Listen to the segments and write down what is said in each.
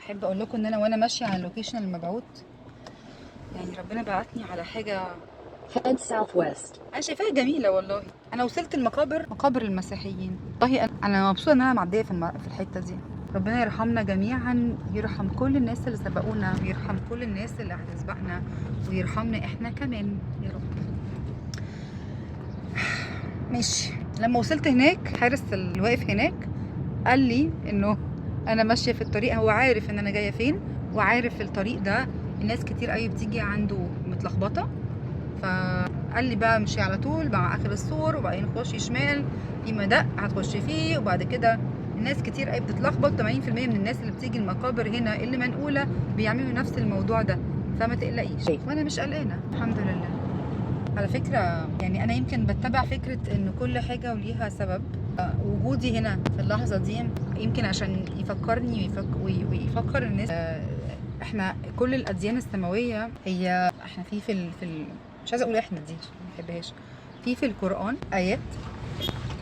احب اقول لكم ان انا وانا ماشيه على اللوكيشن المبعوث، يعني ربنا بعتني على حاجه. Head southwest. انا شايفاها جميله والله. انا وصلت مقابر المسيحيين. والله انا مبسوطه ان انا معديه في الحته دي. ربنا يرحمنا جميعا، يرحم كل الناس اللي سبقونا، ويرحم كل الناس اللي هتسبقنا، ويرحمنا احنا كمان يا رب. ماشي. لما وصلت هناك، حارس اللي واقف هناك قال لي انه انا ماشيه في الطريق، هو عارف ان انا جايه فين، وعارف الطريق ده الناس كتير قوي بتيجي عنده متلخبطه. فقال لي بقى امشي على طول مع اخر السور، وبعدين خشي شمال في مدق هتخشي فيه، وبعد كده الناس كتير قوي بتتلخبط. 80% من الناس اللي بتيجي المقابر هنا اللي منقوله بيعملوا نفس الموضوع ده، فما تقلقيش. وانا مش قلقانه الحمد لله. على فكرة يعني أنا يمكن بتبع فكرة إن كل حاجة وليها سبب. وجودي هنا في اللحظة دي يمكن عشان يفكرني ويفكر الناس. إحنا كل الأديان السماوية هي إحنا مش عايزة أقول إحنا دي عشان ما بحبهاش. في القرآن آيات،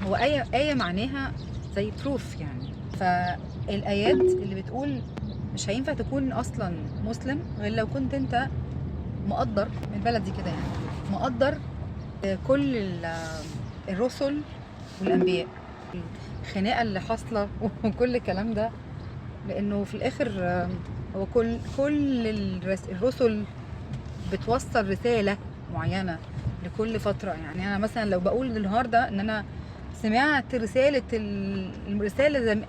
هو آية معناها زي بروف يعني. فالآيات اللي بتقول مش هينفع تكون أصلا مسلم غير لو كنت أنت مقدر من بلدي كده، يعني مقدر كل الرسل والانبياء، الخناقه اللي حاصله وكل الكلام ده. لانه في الاخر هو كل الرسل بتوصل رساله معينه لكل فتره. يعني انا مثلا لو بقول النهارده ان انا سمعت الرساله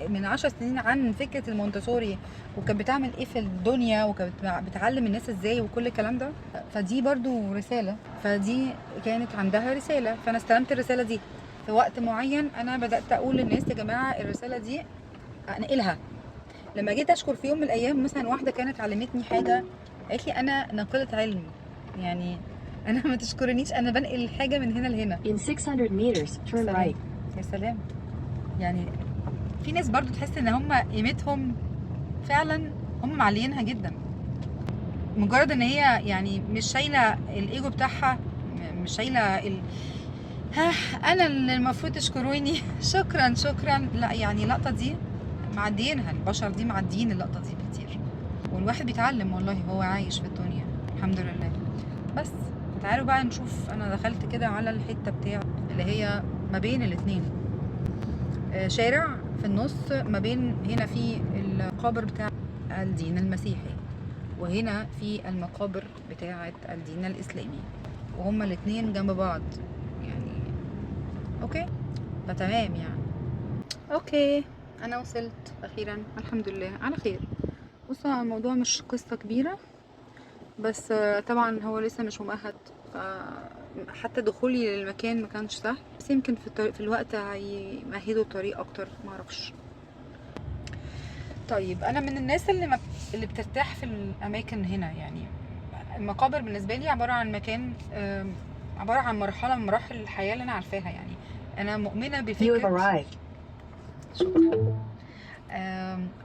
من 10 سنين عن فكره المونتسوري، وكانت بتعمل ايه في الدنيا، وكانت بتعلم الناس ازاي وكل الكلام ده، فدي برضو رساله. فدي كانت عندها رساله، فانا استلمت الرساله دي في وقت معين. انا بدات اقول للناس يا جماعه الرساله دي انقلها. لما جيت اشكر في يوم من الايام مثلا واحده كانت علمتني حاجه، قالت لي انا ناقله علم، يعني انا ما تشكرنيش، انا بنقل الحاجه من هنا لهنا. In 600 meters, turn right. يا سلام. يعني في ناس برضو تحس ان هم قيمتهم فعلا هم معليينها جدا، مجرد ان هي يعني مش شايله الايجو بتاعها، مش شايله ها انا اللي المفروض تشكروني شكرا شكرا. لا يعني اللقطه دي معديينها، البشر دي معديين اللقطه دي بكتير، والواحد بيتعلم والله هو عايش في الدنيا الحمد لله. بس تعالوا بقى نشوف. انا دخلت كده على الحته بتاع اللي هي ما بين الاتنين، شارع في النص ما بين، هنا في المقابر بتاع الدين المسيحي، وهنا في المقابر بتاعة الدين الإسلامي، وهما الاتنين جنب بعض يعني. اوكي فتمام يعني. اوكي انا وصلت اخيرا الحمد لله على خير. بصوا الموضوع مش قصة كبيرة، بس طبعا هو لسه مش ممهد، حتى دخولي للمكان ما كانش سهل، بس يمكن في الوقت هيمهدوا الطريق اكتر، ما اعرفش. طيب انا من الناس اللي بترتاح في الاماكن هنا. يعني المقابر بالنسبه لي عباره عن مكان، عباره عن مرحله من مراحل الحياه اللي انا عارفاها. يعني انا مؤمنه You have بفكره، arrived. شكرا.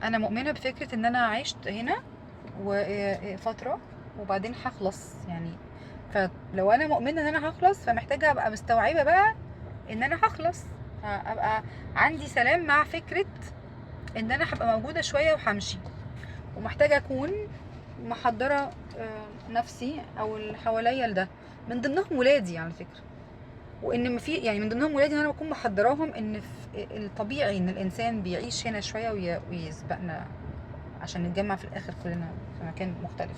انا مؤمنه بفكره ان انا عشت هنا وفتره وبعدين هخلص يعني. فلو انا مؤمنه ان انا هخلص، فمحتاجه ابقى مستوعبه بقى ان انا هخلص، ابقى عندي سلام مع فكره ان انا هبقى موجوده شويه وهمشي، ومحتاجه اكون محضره نفسي او اللي حواليا لده، من ضمنهم ولادي على فكره. وان في يعني من ضمنهم ولادي، انا بكون محضراهم ان في الطبيعي ان الانسان بيعيش هنا شويه ويسبقنا عشان نتجمع في الاخر كلنا في مكان مختلف،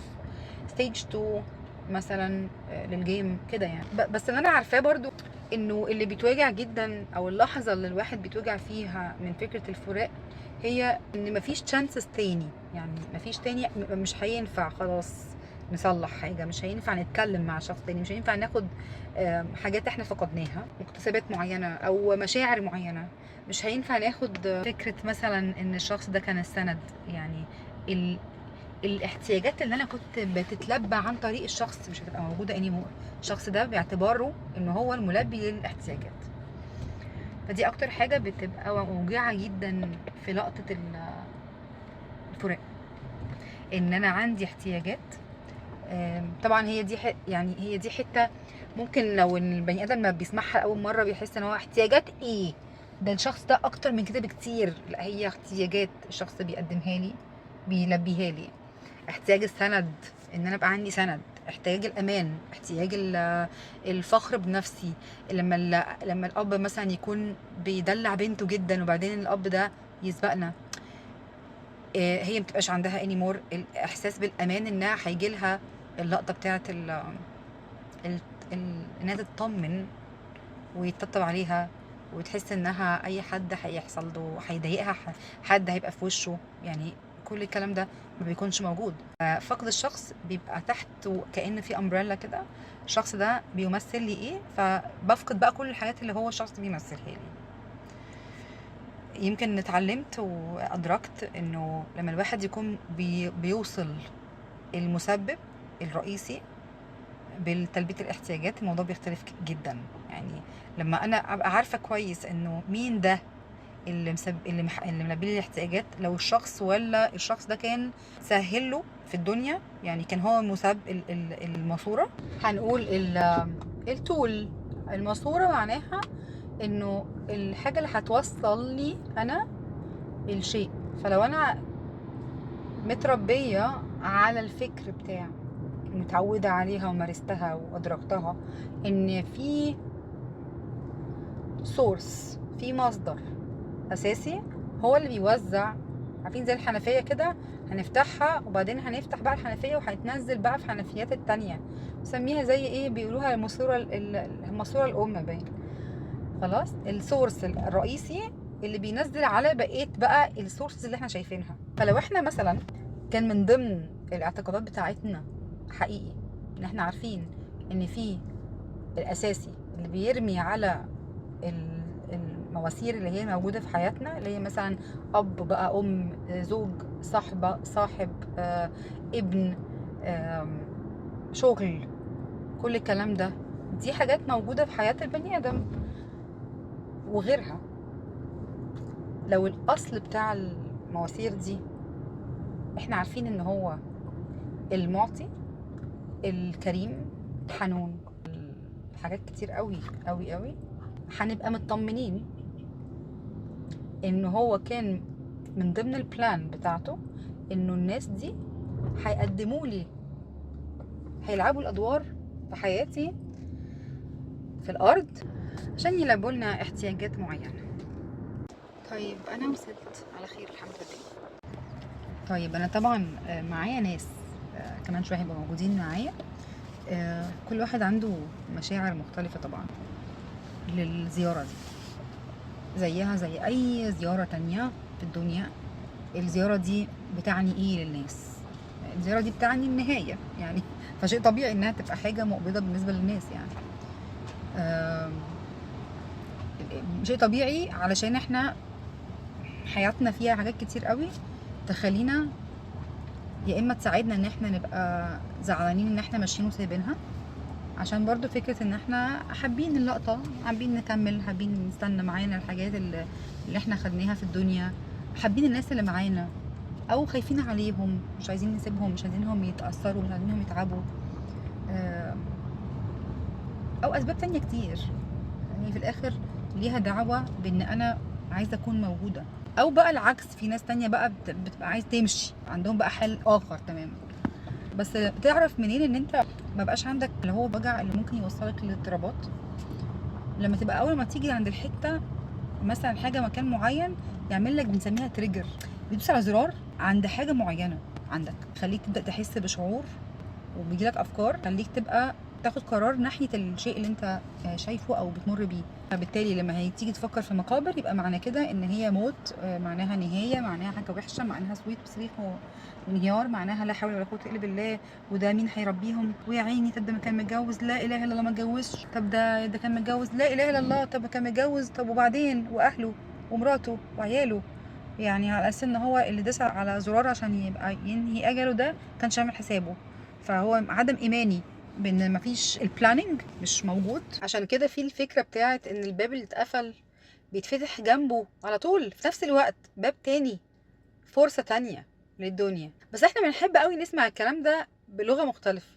ستيج 2 مثلا للجيم كده يعني. بس اللي انا عارفاه برضو انه اللي بيتوجع جدا، او اللحظه اللي الواحد بيتوجع فيها من فكره الفراق، هي ان مفيش تشانسز تاني. يعني مفيش تاني، مش هينفع خلاص نصلح حاجه، مش هينفع نتكلم مع شخص تاني، مش هينفع ناخد حاجات احنا فقدناها، مكتسبات معينه او مشاعر معينه. مش هينفع ناخد فكره مثلا ان الشخص ده كان السند. يعني الاحتياجات اللي انا كنت بتتلبى عن طريق الشخص مش هتبقى موجوده انيمور. الشخص ده باعتباره انه هو الملبي للاحتياجات. فدي اكتر حاجه بتبقى موجعه جدا في لقطه الفراق، ان انا عندي احتياجات. طبعا هي دي يعني هي دي حته ممكن لو البني ادم ما بيسمعها اول مره بيحس ان هو احتياجات ايه، ده الشخص ده اكتر من كده بكتير. لا، هي احتياجات الشخص بيقدمها لي بيلبيها لي. احتياج السند، ان انا ابقى عندي سند، احتياج الامان، احتياج الفخر بنفسي. لما الاب مثلا يكون بيدلع بنته جدا وبعدين الاب ده يسبقنا، هي متبقاش عندها anymore الاحساس بالامان، انها هيجي لها اللقطه بتاعه انها تطمن ويتطبطب عليها، وتحس انها اي حد هيحصل له هيضايقها حد هيبقى في وشه. يعني كل الكلام ده ما بيكونش موجود. فقد الشخص بيبقى تحت كأن في امبريلا كده، الشخص ده بيمثل لي ايه، فبفقد بقى كل الحاجات اللي هو الشخص بيمثلها لي. يمكن اتعلمت وادركت انه لما الواحد يكون بيوصل المسبب الرئيسي بتلبية الاحتياجات، الموضوع بيختلف جدا. يعني لما انا ابقى عارفه كويس انه مين ده اللي ملبي لي الاحتياجات، لو الشخص ولا الشخص ده كان سهل له في الدنيا، يعني كان هو الماسوره، هنقول التول. الماسوره معناها انه الحاجه اللي هتوصل لي انا الشيء. فلو انا متربيه على الفكر بتاع، متعودة عليها ومارستها وأدركتها، إن في سورس، في مصدر أساسي هو اللي بيوزع. عارفين زي الحنفية كده، هنفتحها وبعدين هنفتح بقى الحنفية وهيتنزل بقى في حنفيات التانية، نسميها زي ايه، بيقولوها الماسورة الأم باين. خلاص، السورس الرئيسي اللي بينزل على بقية بقى السورس اللي احنا شايفينها. فلو احنا مثلا كان من ضمن الاعتقادات بتاعتنا حقيقي ان احنا عارفين ان في الاساسي اللي بيرمي على المواسير اللي هي موجوده في حياتنا، اللي هي مثلا اب بقى، ام، زوج، صاحب، ابن، شغل، كل الكلام ده، دي حاجات موجوده في حياه البني ادم وغيرها. لو الاصل بتاع المواسير دي احنا عارفين ان هو المعطي الكريم حنون، حاجات كتير قوي قوي قوي، هنبقى مطمنين ان هو كان من ضمن البلان بتاعته انه الناس دي هيقدموا لي، هيلعبوا الادوار في حياتي في الارض عشان يلبوا لنا احتياجات معينه. طيب انا وصلت على خير الحمد لله. طيب انا طبعا معايا ناس كمان شويه هيبقوا موجودين معايا، كل واحد عنده مشاعر مختلفه طبعا للزياره دي، زيها زي اي زياره تانية في الدنيا. الزياره دي بتعني ايه للناس؟ الزياره دي بتعني النهايه يعني، فشيء طبيعي انها تبقى حاجه مقبضه بالنسبه للناس يعني. شيء طبيعي علشان احنا حياتنا فيها حاجات كتير قوي تخلينا يا اما تساعدنا ان احنا نبقى زعلانين ان احنا ماشيين وسايبينها، عشان برضو فكرة ان احنا حابين اللقطة، حابين نكمل، حابين نستنى معانا الحاجات اللي احنا خدناها في الدنيا، حابين الناس اللي معانا، او خايفين عليهم، مش عايزين نسيبهم، مش عايزينهم يتأثروا، مش عايزينهم يتعبوا، او اسباب تانية كتير. يعني في الاخر ليها دعوة بان انا عايزة اكون موجودة، او بقى العكس، في ناس تانية بقى بتبقى عايز تمشي، عندهم بقى حل اخر تماما. بس تعرف منين ان انت ما بقاش عندك اللي هو وجع اللي ممكن يوصلك للاضطرابات؟ لما تبقى اول ما تيجي عند الحته مثلا حاجه مكان معين يعمل لك، بنسميها تريجر، بيدوس على زرار عند حاجه معينه عندك، خليك تبدا تحس بشعور وبيجي لك افكار، خليك تبقى تاخد قرار ناحيه الشيء اللي انت شايفه او بتمر بيه. فبالتالي لما هتيجي تفكر في مقابر يبقى معنى كده ان هي موت، معناها نهايه، معناها حاجه وحشه، معناها صويت وصريخ وانهيار، معناها لا حول ولا قوه الا بالله، وده مين هيربيهم، ويا عيني، طب ده ما كان متجوز، لا اله الا الله ما اتجوزش، طب ده كان متجوز، لا اله الا الله، طب كان متجوز، طب وبعدين، واهله ومراته وعياله، يعني على اساس ان هو اللي داس على زرار عشان يبقى ينهي اجله ده كانش عامل حسابه. فهو عدم ايماني بان مفيش البلاننج مش موجود. عشان كده في الفكره بتاعت ان الباب اللي اتقفل بيتفتح جنبه على طول في نفس الوقت باب تاني، فرصه تانية للدنيا. بس احنا بنحب قوي نسمع الكلام ده بلغه مختلفه،